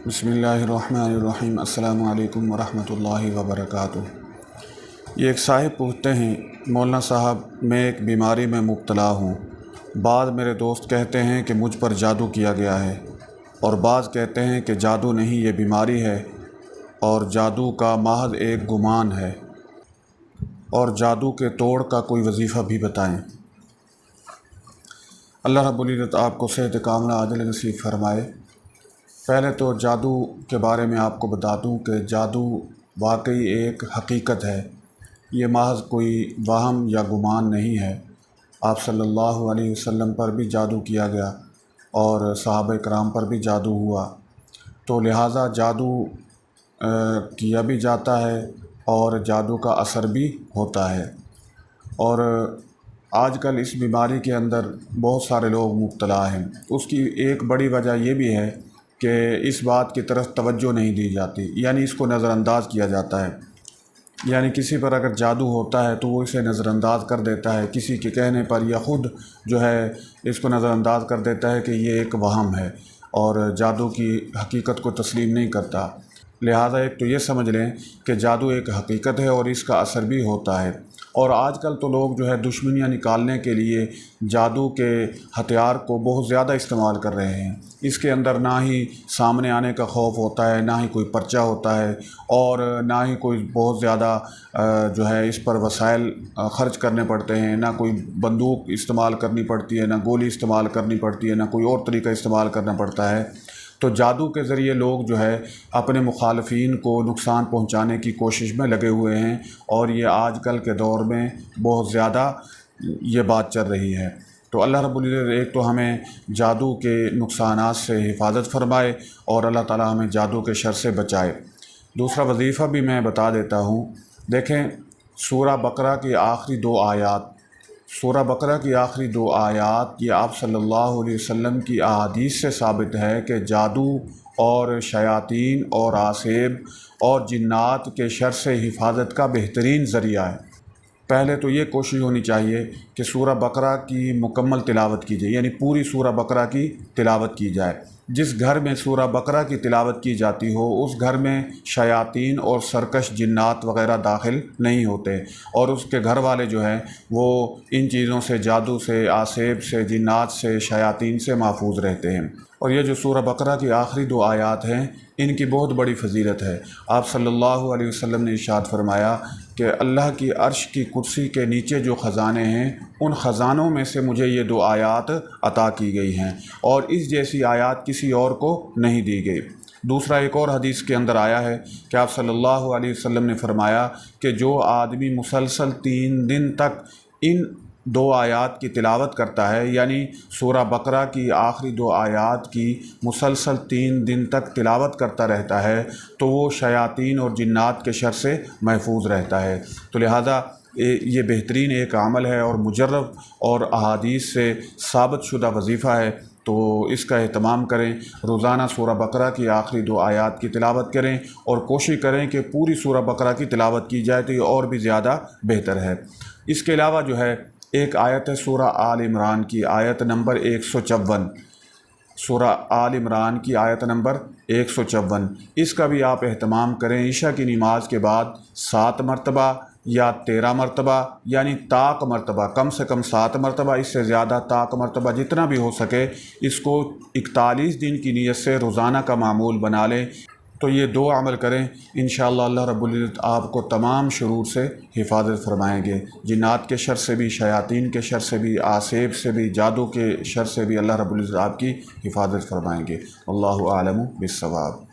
बिस्मिल्लाहिर्रहमानिर्रहीम। अस्सलामु अलैकुम वरहमतुल्लाहि वबरकातुह। ये एक साहिब पूछते हैं, मौलाना साहब मैं एक बीमारी में मुब्तला हूँ। बाद मेरे दोस्त कहते हैं कि मुझ पर जादू किया गया है और बाज़ कहते हैं कि जादू नहीं ये बीमारी है और जादू का महज एक गुमान है, और जादू के तोड़ का कोई वजीफ़ा भी बताएं। अल्लाह रब्बुल इज़्ज़त आपको सेहत कामिला आजिल नसीब फरमाए। पहले तो जादू के बारे में आपको बता दूं कि जादू वाकई एक हकीकत है, ये महज कोई वहम या गुमान नहीं है। आप सल्लल्लाहु अलैहि वसल्लम पर भी जादू किया गया और सहाबा कराम पर भी जादू हुआ, तो लिहाजा जादू किया भी जाता है और जादू का असर भी होता है। और आजकल इस बीमारी के अंदर बहुत सारे लोग मुब्तला हैं। उसकी एक बड़ी वजह यह भी है कि इस बात की तरफ तवज्जो नहीं दी जाती, यानी इसको नज़रअंदाज किया जाता है। यानी किसी पर अगर जादू होता है तो वो इसे नज़रअंदाज कर देता है, किसी के कहने पर या ख़ुद जो है इसको नज़रअंदाज कर देता है कि ये एक वहम है और जादू की हकीकत को तस्लीम नहीं करता। लिहाजा एक तो ये समझ लें कि जादू एक हकीकत है और इसका असर भी होता है। और आजकल तो लोग जो है दुश्मनियाँ निकालने के लिए जादू के हथियार को बहुत ज़्यादा इस्तेमाल कर रहे हैं। इसके अंदर ना ही सामने आने का खौफ होता है, ना ही कोई पर्चा होता है और ना ही कोई बहुत ज़्यादा जो है इस पर वसाइल ख़र्च करने पड़ते हैं, ना कोई बंदूक इस्तेमाल करनी पड़ती है, ना गोली इस्तेमाल करनी पड़ती है, ना कोई और तरीका इस्तेमाल करना पड़ता है। तो जादू के ज़रिए लोग जो है अपने मुखालफीन को नुकसान पहुंचाने की कोशिश में लगे हुए हैं और ये आजकल के दौर में बहुत ज़्यादा ये बात चल रही है। तो अल्लाह रब्बुल इज़्ज़त एक तो हमें जादू के नुकसानात से हिफाजत फरमाए और अल्लाह ताला हमें जादू के शर से बचाए। दूसरा वजीफ़ा भी मैं बता देता हूँ। देखें, सूरा बकरा की आखिरी दो आयात, सूरा बकरा की आखिरी दो आयात ये आप सल्लल्लाहु अलैहि वसल्लम की अहादीस से साबित है कि जादू और शयातीन और आसेब और जिन्नात के शर से हिफाजत का बेहतरीन ज़रिया है। पहले तो ये कोशिश होनी चाहिए कि सूरा बकरा की मुकम्मल तिलावत की जाए, यानी पूरी सूरा बकरा की तिलावत की जाए। जिस घर में सूरा बकरा की तिलावत की जाती हो उस घर में शयातीन और सरकश जिन्नात वग़ैरह दाखिल नहीं होते और उसके घर वाले जो हैं वो इन चीज़ों से, जादू से, आसेब से, जिन्नात से, शयातीन से महफूज रहते हैं। और ये जो सूरा बकरा की आखिरी दो आयात हैं इनकी बहुत बड़ी फजीलत है। आप सल्लल्लाहु अलैहि वसल्लम ने इरशाद फरमाया कि अल्लाह की अर्श की कुर्सी के नीचे जो ख़जाने हैं उन ख़जानों में से मुझे ये दो आयात अता की गई हैं और इस जैसी आयात किसी और को नहीं दी गई। दूसरा एक और हदीस के अंदर आया है कि आप सल्लल्लाहु अलैहि वसल्लम ने फरमाया कि जो आदमी मुसलसल 3 दिन तक इन दो आयात की तिलावत करता है, यानी सूरा बकरा की आखिरी दो आयात की मुसलसल 3 दिन तक तिलावत करता रहता है तो वो शयातीन और जिन्नात के शर से महफूज रहता है। तो लिहाजा ये बेहतरीन एक अमल है और मुजर्रब और अहादीस से साबित शुदा वजीफ़ा है, तो इसका एहतमाम करें। रोज़ाना सूरा बकरा की आखिरी दो आयात की तिलावत करें और कोशिश करें कि पूरी सूरा बकरा की तिलावत की जाए तो ये और भी ज़्यादा बेहतर है। इसके अलावा जो है एक आयत है सूरा आल इमरान की आयत नंबर 154, सूरा आल इमरान की आयत नंबर 154, इसका भी आप एहतमाम करें। ईशा की नमाज के बाद 7 मरतबा या 13 मरतबा, यानी ताक मरतबा, कम से कम 7 मरतबा, इससे ज़्यादा ताक मरतबा जितना भी हो सके, इसको 41 दिन की नीयत से रोज़ाना का मामूल बना लें। तो ये 2 अमल करें, इंशाअल्लाह अल्लाह रब्बुल इज़्ज़त आपको तमाम शुरूर से हिफाजत फरमाएंगे। जिन्नात के शर से भी, शयातीन के शर से भी, आसेब से भी, जादू के शर से भी अल्लाह रब्बुल इज़्ज़त आपकी हिफाजत फरमाएंगे। अल्लाहु आलमु बिस्सवाब।